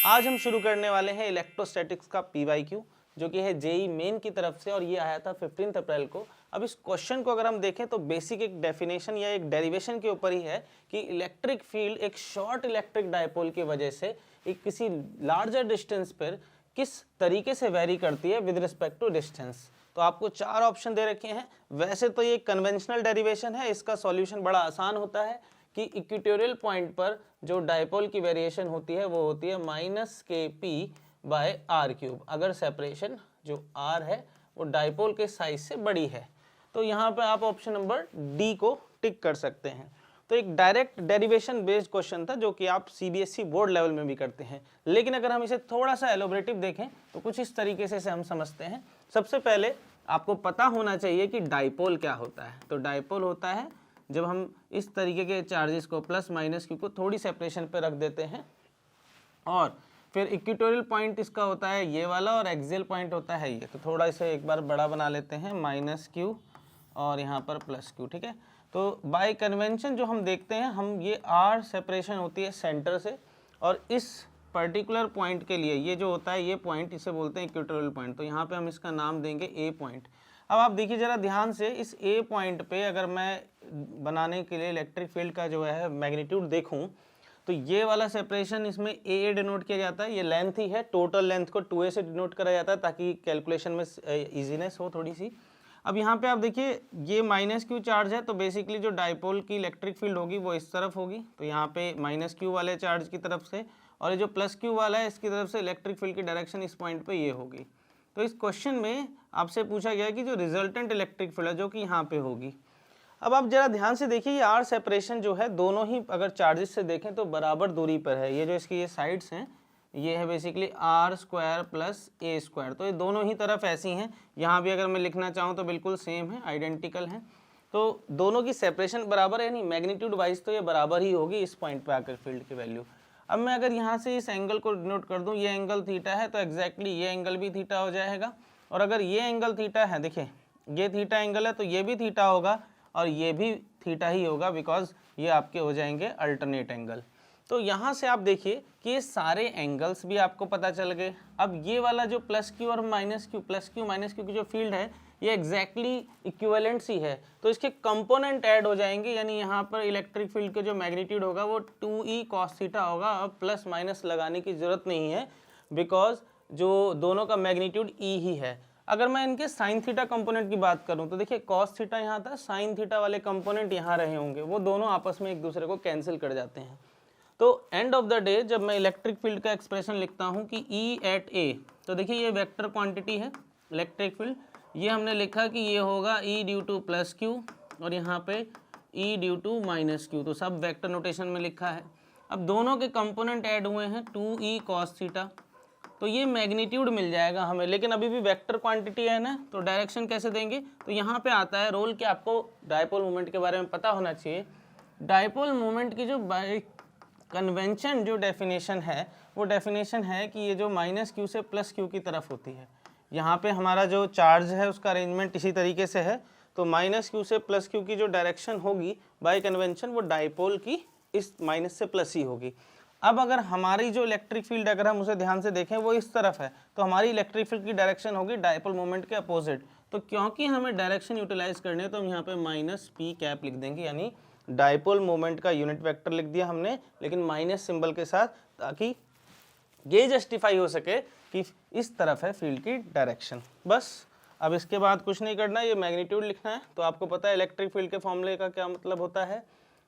आज हम शुरू करने वाले हैं इलेक्ट्रोस्टैटिक्स का PYQ जो कि है जेई मेन की तरफ से और ये आया था 15 अप्रैल को। अब इस क्वेश्चन को अगर हम देखें तो बेसिक एक डेफिनेशन या एक डेरिवेशन के ऊपर ही है कि इलेक्ट्रिक फील्ड एक शॉर्ट इलेक्ट्रिक डायपोल की वजह से एक किसी लार्जर डिस्टेंस पर किस तरीके से वेरी करती है विद रिस्पेक्ट टू डिस्टेंस। तो आपको चार ऑप्शन दे रखे हैं। वैसे तो ये कन्वेंशनल डेरिवेशन है, इसका सॉल्यूशन बड़ा आसान होता है कि इक्वेटोरियल पॉइंट पर जो डायपोल की वेरिएशन होती है वो होती है -kp/r³। अगर सेपरेशन जो r है वो डायपोल के साइज से बड़ी है तो यहाँ पे आप ऑप्शन नंबर डी को टिक कर सकते हैं। तो एक डायरेक्ट डेरिवेशन बेस्ड क्वेश्चन था जो कि आप CBSE बोर्ड लेवल में भी करते हैं, लेकिन अगर हम इसे थोड़ा सा एलोबरेटिव देखें तो कुछ इस तरीके से हम समझते हैं। सबसे पहले आपको पता होना चाहिए कि डायपोल क्या होता है। तो डायपोल होता है जब हम इस तरीके के चार्जेस को प्लस माइनस क्यू को थोड़ी सेपरेशन पे रख देते हैं और फिर इक्वेटोरियल पॉइंट इसका होता है ये वाला और एक्सियल पॉइंट होता है ये। तो थोड़ा इसे एक बार बड़ा बना लेते हैं -q और यहाँ पर +q, ठीक है। तो बाय कन्वेंशन जो हम देखते हैं हम ये r सेपरेशन होती है सेंटर से और इस पर्टिकुलर पॉइंट के लिए ये जो होता है ये पॉइंट इसे बोलते हैं इक्वेटोरियल पॉइंट। तो यहाँ पे हम इसका नाम देंगे A पॉइंट। अब आप देखिए जरा ध्यान से, इस A पॉइंट पे अगर मैं बनाने के लिए इलेक्ट्रिक फील्ड का जो है मैग्नीट्यूड देखूं तो ये वाला सेपरेशन इसमें AA डिनोट किया जाता है। ये लेंथ ही है, टोटल लेंथ को 2A से डिनोट करा जाता है ताकि कैलकुलेशन में इजीनेस हो थोड़ी सी। अब यहाँ पे आप देखिए ये -q चार्ज है तो बेसिकली जो डायपोल की इलेक्ट्रिक फील्ड होगी वो इस तरफ होगी। तो यहाँ पे -q वाले चार्ज की तरफ से और ये जो +q वाला है इसकी तरफ से इलेक्ट्रिक फील्ड की डायरेक्शन इस पॉइंट पे ये होगी। तो इस क्वेश्चन में आपसे पूछा गया कि जो रिजल्टेंट इलेक्ट्रिक फील्ड है जो कि यहाँ पे होगी। अब आप जरा ध्यान से देखिए ये r सेपरेशन जो है दोनों ही अगर चार्जेस से देखें तो बराबर दूरी पर है। ये जो इसकी ये साइड्स हैं ये है बेसिकली r² + a²। तो ये दोनों ही तरफ ऐसी हैं। यहाँ भी अगर मैं लिखना चाहूँ तो बिल्कुल सेम है, आइडेंटिकल हैं। तो दोनों की सेपरेशन बराबर है, नहीं मैग्नीट्यूड वाइज तो ये बराबर ही होगी इस पॉइंट पे आकर फील्ड की वैल्यू। अब मैं अगर यहाँ से इस एंगल को डिनोट कर दूँ, ये एंगल थीटा है तो एग्जैक्टली ये एंगल भी थीटा हो जाएगा। और अगर ये एंगल थीटा है, देखिए ये थीटा एंगल है तो ये भी थीटा होगा और ये भी थीटा ही होगा बिकॉज ये आपके हो जाएंगे अल्टरनेट एंगल। तो यहाँ से आप देखिए कि ये सारे एंगल्स भी आपको पता चल गए। अब ये वाला जो +q और -q की जो फील्ड है ये एग्जैक्टली इक्विवेलेंट सी है तो इसके कंपोनेंट ऐड हो जाएंगे, यानी यहाँ पर इलेक्ट्रिक फील्ड का जो मैग्नीट्यूड होगा वो 2e cos थीटा होगा। अब प्लस माइनस लगाने की ज़रूरत नहीं है बिकॉज जो दोनों का मैग्नीट्यूड e ही है। अगर मैं इनके साइन थीटा कंपोनेंट की बात करूं तो देखिए cos थीटा यहाँ था, साइन थीटा वाले कंपोनेंट यहाँ रहे होंगे, वो दोनों आपस में एक दूसरे को कैंसिल कर जाते हैं। तो एंड ऑफ द डे जब मैं इलेक्ट्रिक फील्ड का एक्सप्रेशन लिखता हूँ कि E@A, तो देखिए ये वेक्टर क्वांटिटी है इलेक्ट्रिक फील्ड, ये हमने लिखा कि ये होगा E ड्यू टू +q और यहाँ पे E ड्यू टू -q। तो सब वेक्टर नोटेशन में लिखा है। अब दोनों के कंपोनेंट ऐड हुए हैं 2e cos थीटा, तो ये मैग्नीट्यूड मिल जाएगा हमें, लेकिन अभी भी वेक्टर क्वांटिटी है ना, तो डायरेक्शन कैसे देंगे। तो यहाँ पे आता है रोल कि आपको डायपोल मोमेंट के बारे में पता होना चाहिए। डायपोल मोमेंट की जो बाय कन्वेंशन जो डेफिनेशन है वो डेफिनेशन है कि ये जो -q से +q की तरफ होती है। यहाँ पे हमारा जो चार्ज है उसका अरेंजमेंट इसी तरीके से है। तो -q से +q की जो डायरेक्शन होगी बाय कन्वेंशन वो डायपोल की इस माइनस से प्लस ही होगी। अब अगर हमारी जो इलेक्ट्रिक फील्ड अगर हम उसे ध्यान से देखें वो इस तरफ है तो हमारी इलेक्ट्रिक फील्ड की डायरेक्शन होगी डायपोल मोमेंट के अपोजिट। तो क्योंकि हमें डायरेक्शन यूटिलाइज करने है तो हम यहाँ पे -p लिख देंगे, यानी डायपोल मोमेंट का यूनिट वेक्टर लिख दिया हमने लेकिन माइनस सिंबल के साथ, ताकि ये जस्टिफाई हो सके कि इस तरफ है फील्ड की डायरेक्शन। बस अब इसके बाद कुछ नहीं करना, ये मैग्नीट्यूड लिखना है। तो आपको पता है इलेक्ट्रिक फील्ड के फॉर्मूले का क्या मतलब होता है।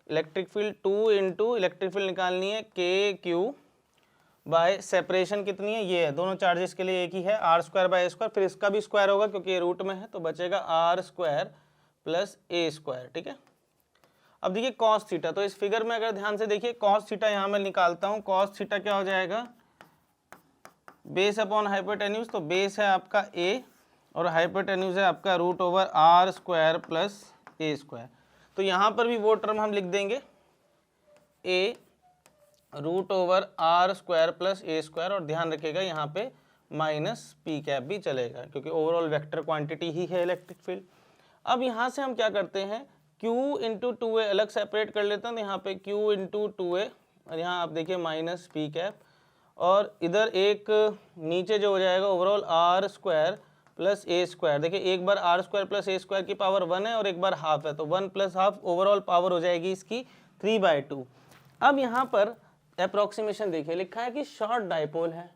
Electric field 2 into electric field निकालनी है KQ बाय सेपरेशन कितनी है, ये है, दोनों चार्जेस के लिए एक ही है r²/a², फिर इसका भी स्क्वायर होगा क्योंकि ये रूट में है तो बचेगा r² + a², ठीक है। अब देखिए cos थीटा, तो इस फिगर में अगर ध्यान से देखिए cos थीटा यहाँ मैं निकालता हूँ। cos थीटा क्या हो जाएगा, बेस अपॉन हाइपोटेन्यूज, तो बेस है आपका a और हाइपोटेन्यूज है आपका √r² + a²। तो यहाँ पर भी वो टर्म हम लिख देंगे a √r² + a² और ध्यान रखिएगा यहाँ पे -p भी चलेगा क्योंकि ओवरऑल वेक्टर क्वांटिटी ही है इलेक्ट्रिक फील्ड। अब यहाँ से हम क्या करते हैं, q × 2a अलग सेपरेट कर लेते हैं। तो यहाँ पे q × 2a और यहाँ आप देखिए -p और इधर एक नीचे जो हो जाएगा overall r square plus a square. देखिए एक बार r square plus a square की पावर 1 है और एक बार हाफ है, तो 1 प्लस हाफ ओवरऑल पावर हो जाएगी इसकी 3/2। अब यहाँ पर अप्रोक्सीमेशन देखिए, लिखा है कि शॉर्ट डाइपोल है,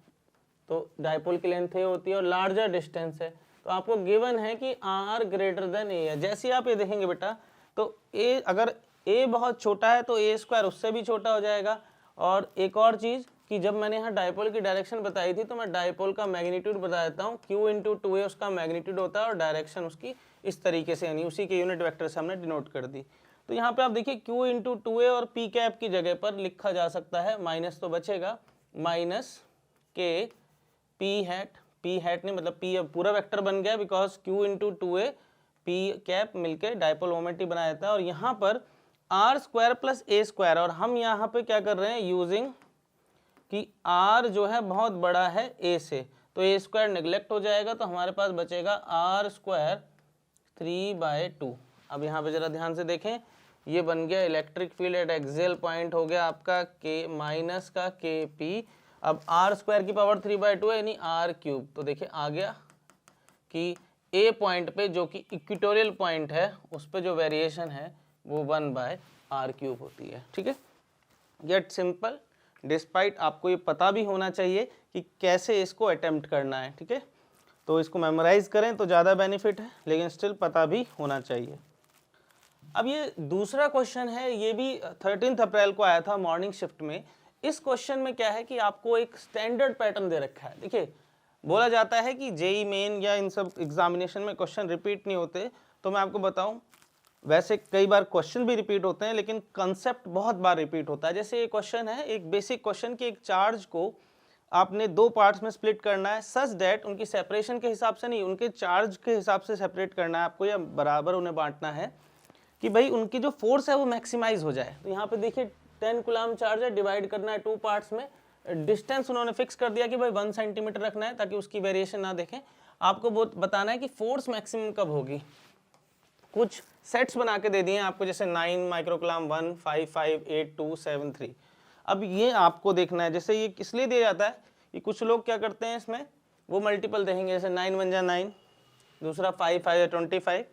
तो डाइपोल की लेंथ ए होती है और लार्जर डिस्टेंस है, तो आपको गिवन है कि आर ग्रेटर देन ए है। जैसे आप ये देखेंगे बेटा, तो ए अगर ए बहुत छोटा है तो ए स्क्वायर उससे भी छोटा हो जाएगा। और एक और चीज़ कि जब मैंने यहाँ डाइपोल की डायरेक्शन बताई थी तो मैं डाइपोल का मैग्नीट्यूड बता देता हूँ, q इंटू 2a उसका मैग्नीट्यूड होता है और डायरेक्शन उसकी इस तरीके से, यानी उसी के यूनिट वेक्टर से हमने डिनोट कर दी। तो यहाँ पे आप देखिए q इंटू 2a और p कैप की जगह पर लिखा जा सकता है, माइनस तो बचेगा, माइनस के p हैट नहीं, मतलब p अब पूरा वेक्टर बन गया because q into 2a p cap मिलके डाइपोल मोमेंट ही बना देता है। और यहाँ पर r square plus a square, और हम यहाँ पे क्या कर रहे हैं यूजिंग कि r जो है बहुत बड़ा है a से, तो a स्क्वायर नेग्लेक्ट हो जाएगा, तो हमारे पास बचेगा r स्क्वायर 3/2। अब यहाँ पे जरा ध्यान से देखें, ये बन गया electric field at axial point हो गया आपका k माइनस का kp। अब r स्क्वायर की पावर 3/2 है यानी r क्यूब, तो देखिए आ गया कि a पॉइंट पे जो कि इक्वेटोरियल पॉइंट है उस पे जो वेरिएशन है वो 1/r क्यूब होती है। ठीक है, गेट सिंपल, डिस्पाइट आपको ये पता भी होना चाहिए कि कैसे इसको अटेम्प्ट करना है। ठीक है, तो इसको मेमोराइज करें तो ज़्यादा बेनिफिट है, लेकिन स्टिल पता भी होना चाहिए। अब ये दूसरा क्वेश्चन है, ये भी 13 अप्रैल को आया था मॉर्निंग शिफ्ट में। इस क्वेश्चन में क्या है कि आपको एक स्टैंडर्ड पैटर्न दे रखा है। देखिए बोला जाता है कि जेई मेन या इन सब एग्जामिनेशन में क्वेश्चन रिपीट नहीं होते, तो मैं आपको बताऊं वैसे कई बार क्वेश्चन भी रिपीट होते हैं लेकिन कंसेप्ट बहुत बार रिपीट होता है। जैसे ये क्वेश्चन है, एक बेसिक क्वेश्चन कि एक चार्ज को आपने दो पार्ट्स में स्प्लिट करना है सच दैट उनकी सेपरेशन के हिसाब से नहीं, उनके चार्ज के हिसाब से सेपरेट करना है आपको, या बराबर उन्हें बांटना है कि भाई उनकी जो फोर्स है वो मैक्सिमाइज हो जाए। तो यहाँ पे देखिए 10 कूलम चार्ज है, डिवाइड करना है 2 पार्ट्स में, डिस्टेंस उन्होंने फिक्स कर दिया कि भाई 1 सेंटीमीटर रखना है ताकि उसकी वेरिएशन ना देखें। आपको बताना है कि फोर्स मैक्सिमम कब होगी। कुछ सेट्स बना के दे दिए हैं आपको, जैसे 9 माइक्रोकूलम 1, 5, 5, 8, 2, 7, 3। अब ये आपको देखना है, जैसे ये इसलिए दिया जाता है कि कुछ लोग क्या करते हैं इसमें वो मल्टीपल देखेंगे, जैसे 9 1 जा 9, दूसरा 5 5 या 25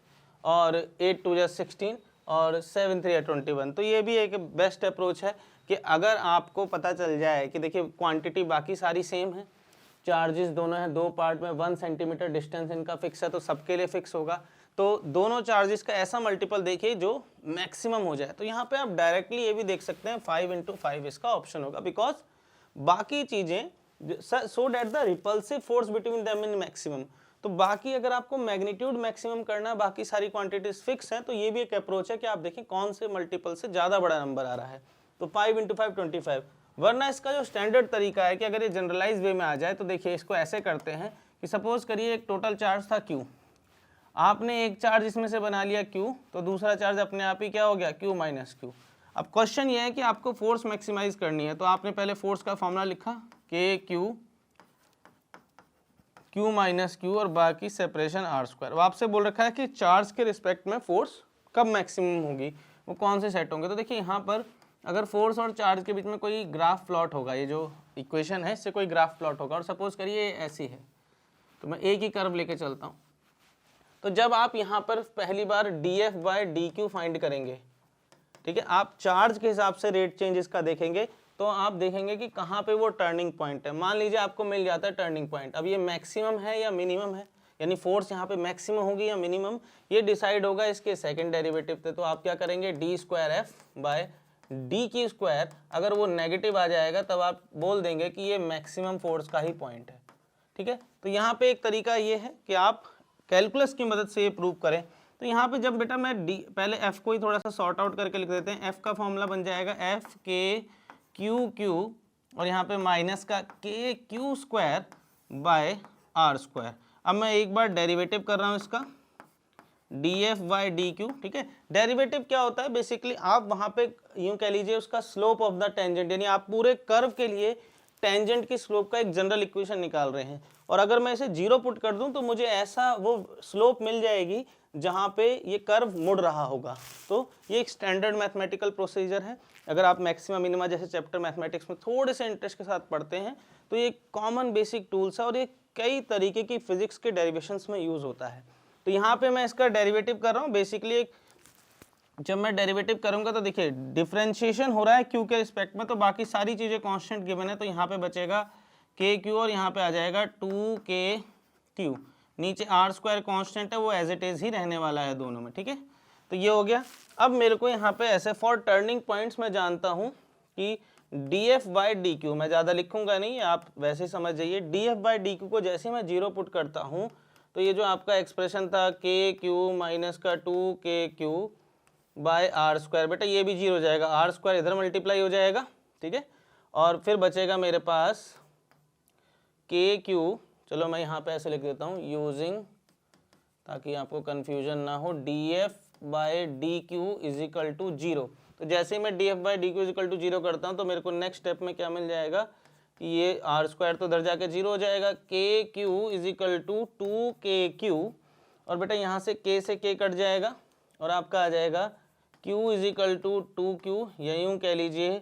और 8 2 जा 16 और 7 3 या 21। तो ये भी एक बेस्ट अप्रोच है कि अगर आपको पता चल जाए कि देखिए क्वांटिटी बाकी सारी सेम है, चार्जेस दोनों हैं, दो पार्ट में 1 सेंटीमीटर डिस्टेंस इनका फिक्स है, तो सबके लिए फिक्स होगा, तो दोनों चार्जेस का ऐसा मल्टीपल देखिए जो मैक्सिमम हो जाए। तो यहाँ पे आप डायरेक्टली ये भी देख सकते हैं 5 × 5 इसका ऑप्शन होगा, बिकॉज बाकी चीज़ें so that the repulsive force between them in maximum. तो बाकी अगर आपको मैग्नीट्यूड मैक्सिमम करना, बाकी सारी क्वांटिटीज फिक्स हैं, तो ये भी एक अप्रोच है कि आप देखें कौन से मल्टीपल से ज़्यादा बड़ा नंबर आ रहा है। तो 5 × 5 25। वरना इसका जो स्टैंडर्ड तरीका है कि अगर ये जनरलाइज वे में आ जाए तो देखिए इसको ऐसे करते हैं कि सपोज करिए एक टोटल चार्ज था Q, आपने एक चार्ज इसमें से बना लिया Q, तो दूसरा चार्ज अपने आप ही क्या हो गया Q माइनस Q। अब क्वेश्चन ये है कि आपको फोर्स मैक्सिमाइज करनी है, तो आपने पहले फोर्स का फॉर्मूला लिखा Q माइनस Q और बाकी सेपरेशन R स्क्वायर। अब आपसे बोल रखा है कि चार्ज के रिस्पेक्ट में फोर्स कब मैक्सिमम होगी, वो कौन से सेट होंगे। तो देखिए यहाँ पर अगर फोर्स और चार्ज के बीच में कोई ग्राफ प्लॉट होगा, ये जो इक्वेशन है इससे कोई ग्राफ प्लॉट होगा, और सपोज करिए ऐसी है, तो मैं एक ही कर्व लेके चलता हूँ। तो जब आप यहाँ पर पहली बार dF/dq फाइंड करेंगे, ठीक है, आप चार्ज के हिसाब से रेट चेंज इसका देखेंगे, तो आप देखेंगे कि कहाँ पे वो टर्निंग पॉइंट है। मान लीजिए आपको मिल जाता है टर्निंग पॉइंट, अब ये मैक्सिमम है या मिनिमम है, यानी फोर्स यहाँ पे मैक्सिमम होगी या मिनिमम, ये डिसाइड होगा इसके सेकंड डेरिवेटिव पे। तो आप क्या करेंगे d²F/dq², अगर वो नेगेटिव आ जाएगा तब आप बोल देंगे कि ये मैक्सिमम फोर्स का ही पॉइंट है। ठीक है, तो यहाँ पे एक तरीका ये है कि आप कैलकुलस की मदद से ये प्रूव करें। तो यहाँ पे जब बेटा मैं पहले F को ही थोड़ा सा सॉर्ट आउट करके लिख देते हैं, F का फॉर्मूला बन जाएगा F(k)Q और यहाँ पे माइनस का kq²/r²। अब मैं एक बार डेरिवेटिव कर रहा हूँ इसका dF/dq। ठीक है, डेरिवेटिव क्या होता है, बेसिकली आप वहाँ पे यूँ कह लीजिए उसका स्लोप ऑफ द टेंजेंट, यानी आप पूरे कर्व के लिए टेंजेंट की स्लोप का एक जनरल इक्वेशन निकाल रहे हैं, और अगर मैं इसे 0 पुट कर दूं तो मुझे ऐसा वो स्लोप मिल जाएगी जहां पे ये कर्व मुड़ रहा होगा। तो ये एक स्टैंडर्ड मैथमेटिकल प्रोसीजर है। अगर आप मैक्सिमा मिनिमा जैसे चैप्टर मैथमेटिक्स में थोड़े से इंटरेस्ट के साथ पढ़ते हैं तो ये कॉमन बेसिक टूल्स है और ये कई तरीके की फिजिक्स के डेरिवेशंस में यूज़ होता है। तो यहाँ पे मैं इसका डेरिवेटिव कर रहा हूँ। बेसिकली जब मैं डेरिवेटिव करूँगा तो देखिए डिफ्रेंशिएशन हो रहा है क्यू के रिस्पेक्ट में, तो बाकी सारी चीज़ें कांस्टेंट गिवन है, तो यहाँ पे बचेगा के क्यू और यहाँ पे आ जाएगा 2k क्यू। नीचे आर स्क्वायर कॉन्स्टेंट है, वो एज इट इज़ ही रहने वाला है दोनों में, ठीक है। तो ये हो गया। अब मेरे को यहाँ पे ऐसे फॉर टर्निंग पॉइंट्स में जानता हूँ कि D f by d Q, मैं ज़्यादा लिखूंगा नहीं, आप वैसे ही समझ जाइए। D f by d Q को जैसे ही मैं जीरो पुट करता हूँ तो ये जो आपका एक्सप्रेशन था के क्यू माइनस का 2k Q by are square, बेटा ये भी जीरो हो जाएगा, आर स्क्वायर इधर मल्टीप्लाई हो जाएगा, ठीक है। और फिर बचेगा मेरे पास के क्यू, चलो मैं यहाँ पे ऐसे लिख देता हूँ यूजिंग, ताकि आपको कन्फ्यूजन ना हो, d f by d q is equal to zero. तो जैसे ही मैं d f by d q is equal to zero करता हूँ तो मेरे को नेक्स्ट स्टेप में क्या मिल जाएगा कि ये आर स्क्वायर तो इधर जाके जीरो हो जाएगा, k q is equal to 2k q, और बेटा यहाँ से k से k कट जाएगा और आपका आ जाएगा q is equal to 2q, या यूँ कह लीजिए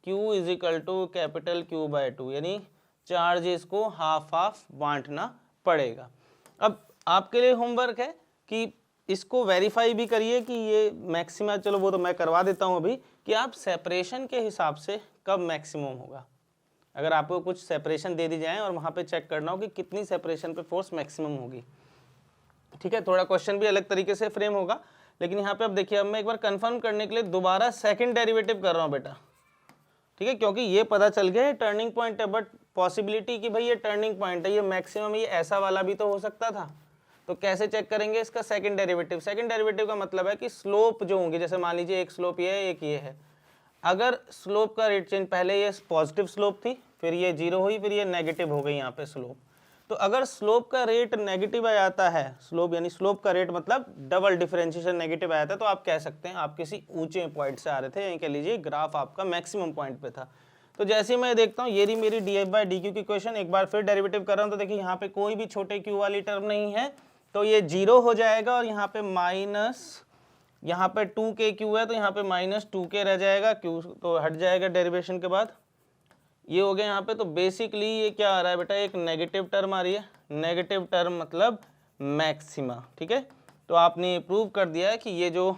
q is equal to capital Q by 2, यानी चार्जेस को हाफ हाफ बांटना पड़ेगा। अब आपके लिए होमवर्क है कि इसको वेरीफाई भी करिए कि ये मैक्सिमा, चलो वो तो मैं करवा देता हूँ अभी, कि आप सेपरेशन के हिसाब से कब मैक्सिमम होगा। अगर आपको कुछ सेपरेशन दे दी जाए और वहाँ पे चेक करना हो कि कितनी सेपरेशन पे फोर्स मैक्सिमम होगी, ठीक है। थोड़ा क्वेश्चन भी अलग तरीके से फ्रेम होगा, लेकिन यहाँ पे अब देखिए, अब मैं एक बार कंफर्म करने के लिए दोबारा सेकंड डेरिवेटिव कर रहा हूँ बेटा, ठीक है, क्योंकि ये पता चल गया है टर्निंग पॉइंट है, बट पॉसिबिलिटी कि भाई ये टर्निंग पॉइंट है, ये मैक्सिमम, ये ऐसा वाला भी तो हो सकता था। तो कैसे चेक करेंगे इसका सेकंड डेरिवेटिव? सेकंड डेरिवेटिव का मतलब है कि स्लोप जो होंगी, जैसे मान लीजिए एक स्लोप ये है, एक ये है, अगर स्लोप का रेट चेंज, पहले ये पॉजिटिव स्लोप थी, फिर ये जीरो हुई, फिर ये नेगेटिव हो गई यहाँ पे स्लोप, तो अगर स्लोप का रेट नेगेटिव आ जाता है, स्लोप यानी स्लोप का रेट मतलब डबल डिफरेंशिएशन नेगेटिव आया था, तो आप कह सकते हैं आप किसी ऊंचे पॉइंट से आ रहे थे, यहीं कह लीजिए ग्राफ आपका मैक्सिमम पॉइंट पे था। तो जैसे मैं देखता हूँ ये रही मेरी D f by d Q की इक्वेशन, एक बार फिर डेरिवेटिव कर रहा हूँ, तो देखिए यहाँ पे कोई भी छोटे क्यू वाली टर्म नहीं है, तो ये जीरो हो जाएगा, और यहाँ पे माइनस, यहाँ पे 2k क्यू है तो यहाँ पे माइनस 2k रह जाएगा, क्यू तो हट जाएगा डेरिवेशन के बाद, ये हो गया यहाँ पे। तो बेसिकली ये क्या आ रहा है बेटा, एक नेगेटिव टर्म आ रही है, नेगेटिव टर्म मतलब मैक्सिमा, ठीक है। तो आपने प्रूव कर दिया है कि ये जो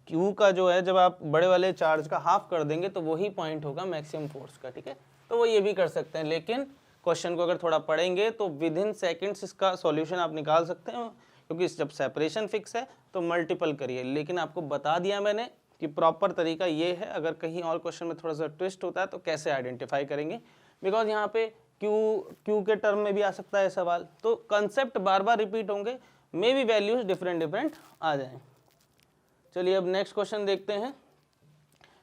Q का जो है, जब आप बड़े वाले चार्ज का हाफ कर देंगे तो वही पॉइंट होगा मैक्सिमम फोर्स का, ठीक है। तो वो ये भी कर सकते हैं, लेकिन क्वेश्चन को अगर थोड़ा पढ़ेंगे तो विद इन सेकेंड्स इसका सॉल्यूशन आप निकाल सकते हैं, क्योंकि जब सेपरेशन फिक्स है तो मल्टीपल करिए। लेकिन आपको बता दिया मैंने कि प्रॉपर तरीका ये है, अगर कहीं और क्वेश्चन में थोड़ा सा ट्विस्ट होता है तो कैसे आइडेंटिफाई करेंगे, बिकॉज यहाँ पे क्यू के टर्म में भी आ सकता है सवाल, तो कंसेप्ट बार बार रिपीट होंगे, मे बी वैल्यूज डिफरेंट आ जाएं। चलिए अब नेक्स्ट क्वेश्चन देखते हैं।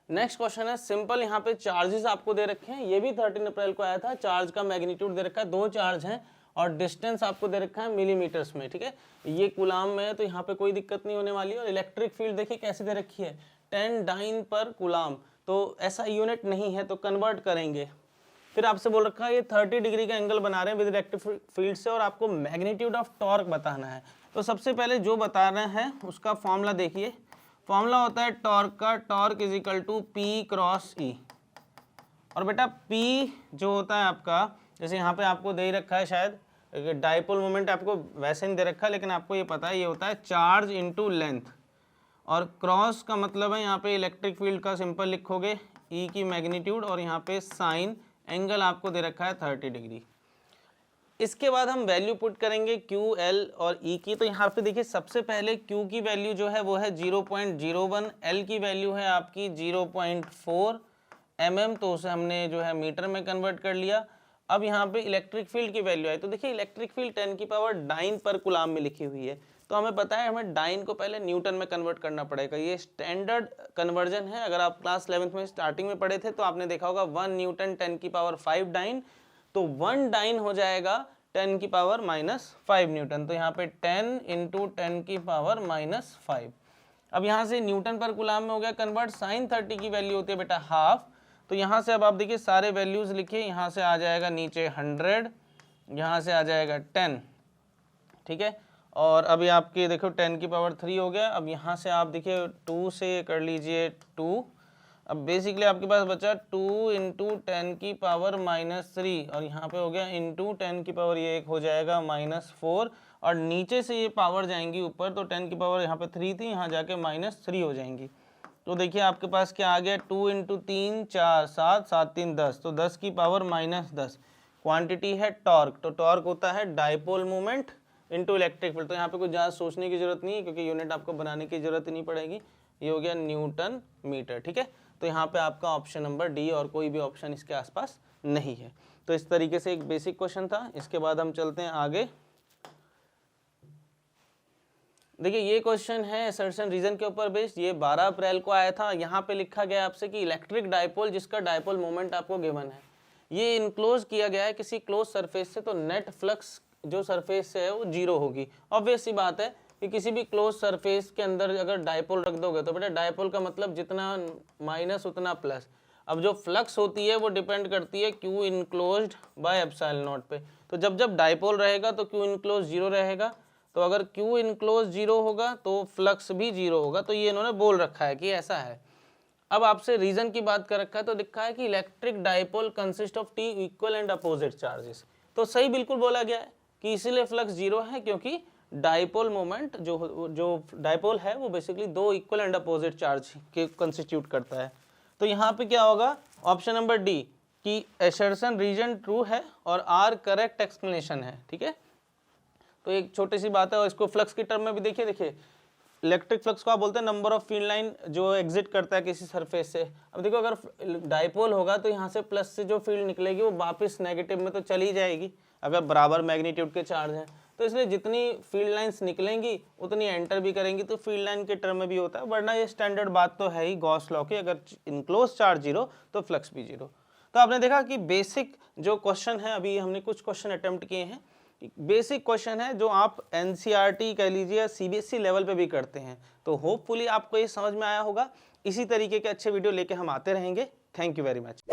नेक्स्ट क्वेश्चन है सिंपल, यहाँ पे चार्जेस आपको दे रखे हैं, ये भी 13 अप्रैल को आया था, चार्ज का मैग्नीट्यूड दे रखा है, 2 चार्ज हैं और डिस्टेंस आपको दे रखा है मिलीमीटर्स में, ठीक है। ये कूलाम में है तो यहाँ पे कोई दिक्कत नहीं होने वाली है। और इलेक्ट्रिक फील्ड देखिए कैसे दे रखी है, 10 डाइन पर कूलाम, तो ऐसा यूनिट नहीं है तो कन्वर्ट करेंगे। फिर आपसे बोल रखा है ये 30 डिग्री का एंगल बना रहे हैं विद इलेक्ट्रिक फील्ड से, और आपको मैग्नीट्यूड ऑफ टॉर्क बताना है। तो सबसे पहले जो बता रहे हैं उसका फॉर्मूला देखिए, फॉर्मूला होता है टॉर्क का, torque is equal to p cross e. और बेटा पी जो होता है आपका, जैसे यहाँ पे आपको दे ही रखा है, शायद डाइपोल मोमेंट आपको वैसे नहीं दे रखा है, लेकिन आपको ये पता है ये होता है चार्ज इनटू लेंथ, और क्रॉस का मतलब है यहाँ पे इलेक्ट्रिक फील्ड का सिंपल लिखोगे ई की मैग्नीट्यूड, और यहाँ पे साइन, एंगल आपको दे रखा है 30 डिग्री। इसके बाद हम वैल्यू पुट करेंगे क्यू, एल और ई की। तो यहाँ पे देखिए सबसे पहले क्यू की वैल्यू जो है वो है 0.01, एल की वैल्यू है आपकी 0.4 mm, तो उसे हमने जो है मीटर में कन्वर्ट कर लिया। अब यहाँ पे इलेक्ट्रिक फील्ड की वैल्यू आई, तो देखिए इलेक्ट्रिक फील्ड 10 की पावर 9 पर कूलाम में लिखी हुई है, तो हमें पता है हमें डाइन को पहले न्यूटन में कन्वर्ट करना पड़ेगा। ये स्टैंडर्ड कन्वर्जन है, अगर आप क्लास 11th में स्टार्टिंग में पढ़े थे तो आपने देखा होगा 1 न्यूटन 10 की पावर 5 डाइन, तो 1 डाइन हो जाएगा 10 की पावर -5 न्यूटन, तो यहाँ पे 10 इंटू 10 की पावर -5। अब यहाँ से न्यूटन पर कूलाम में हो गया कन्वर्ट, साइन 30 की वैल्यू होती है बेटा हाफ, तो यहाँ से अब आप देखिए सारे वैल्यूज लिखिए, यहाँ से आ जाएगा नीचे 100, यहाँ से आ जाएगा 10, ठीक है। और अभी आपके देखो 10 की पावर 3 हो गया। अब यहाँ से आप देखिए 2 से कर लीजिए 2, अब बेसिकली आपके पास बचा 2 इंटू 10 की पावर -3 और यहाँ पे हो गया इंटू 10 की पावर ये एक हो जाएगा -4 और नीचे से ये पावर जाएंगी ऊपर, तो 10 की पावर यहाँ पे 3 थी, यहाँ जाके -3 हो जाएंगी। तो देखिए आपके पास क्या आ गया, 2 इंटू 3 4 7 7 3 10, तो 10 की पावर -10 क्वांटिटी है टॉर्क। तो टॉर्क होता है dipole moment into electric field. तो यहाँ पे कुछ ज़्यादा सोचने की जरूरत नहीं है क्योंकि यूनिट आपको बनाने की जरूरत ही नहीं पड़ेगी। ये हो गया न्यूटन मीटर, ठीक है। तो यहाँ पे आपका ऑप्शन नंबर डी और कोई भी ऑप्शन इसके आसपास नहीं है। तो इस तरीके से एक बेसिक क्वेश्चन था। इसके बाद हम चलते हैं आगे। देखिए ये क्वेश्चन है असर्शन रीजन के ऊपर बेस्ड, ये 12 अप्रैल को आया था। यहाँ पे लिखा गया आपसे कि इलेक्ट्रिक डाइपोल जिसका डाइपोल मोमेंट आपको गिवन है, ये इनक्लोज किया गया है किसी क्लोज सरफेस से, तो नेट फ्लक्स जो सरफेस से है वो 0 होगी। ऑब्वियस सी बात है कि किसी भी क्लोज सरफेस के अंदर अगर डाइपोल रख दोगे तो बेटा डाइपोल का मतलब जितना माइनस उतना प्लस। अब जो फ्लक्स होती है वो डिपेंड करती है Q enclosed by epsilon not पे। तो जब डाइपोल रहेगा तो क्यू इनक्लोज 0 रहेगा, तो अगर क्यू इनक्लोज 0 होगा तो फ्लक्स भी 0 होगा। तो ये इन्होंने बोल रखा है कि ऐसा है। अब आपसे रीजन की बात कर रखा है तो लिखा है कि electric dipole consist of T equal and opposite charges. तो सही बिल्कुल बोला गया है कि इसीलिए फ्लक्स 0 है क्योंकि डाइपोल मोमेंट जो डाइपोल है वो basically 2 equal and opposite charge के कंस्टिट्यूट करता है। तो यहाँ पे क्या होगा, ऑप्शन नंबर डी कि असर्शन रीजन ट्रू है और आर करेक्ट एक्सप्लेनेशन है, ठीक है। तो एक छोटी सी बात है और इसको फ्लक्स की टर्म में भी देखिए इलेक्ट्रिक फ्लक्स को आप बोलते हैं नंबर ऑफ फील्ड लाइन जो एग्जिट करता है किसी सरफेस से। अब देखो अगर डाइपोल होगा तो यहाँ से प्लस से जो फील्ड निकलेगी वो वापस नेगेटिव में तो चली जाएगी अगर बराबर मैग्नीट्यूड के चार्ज हैं। तो इसलिए जितनी फील्ड लाइंस निकलेंगी उतनी एंटर भी करेंगी, तो फील्ड लाइन के टर्म में भी होता है। वरना ये स्टैंडर्ड बात तो है ही गॉस लॉ की, अगर इनक्लोज चार्ज 0 तो फ्लक्स भी 0। तो आपने देखा कि बेसिक जो क्वेश्चन है, अभी हमने कुछ क्वेश्चन अटेम्प्ट किए हैं, बेसिक क्वेश्चन है जो आप एनसीईआरटी कह लीजिए या सीबीएसई लेवल पे भी करते हैं। तो होपफुली आपको ये समझ में आया होगा। इसी तरीके के अच्छे वीडियो लेके हम आते रहेंगे। Thank you very much.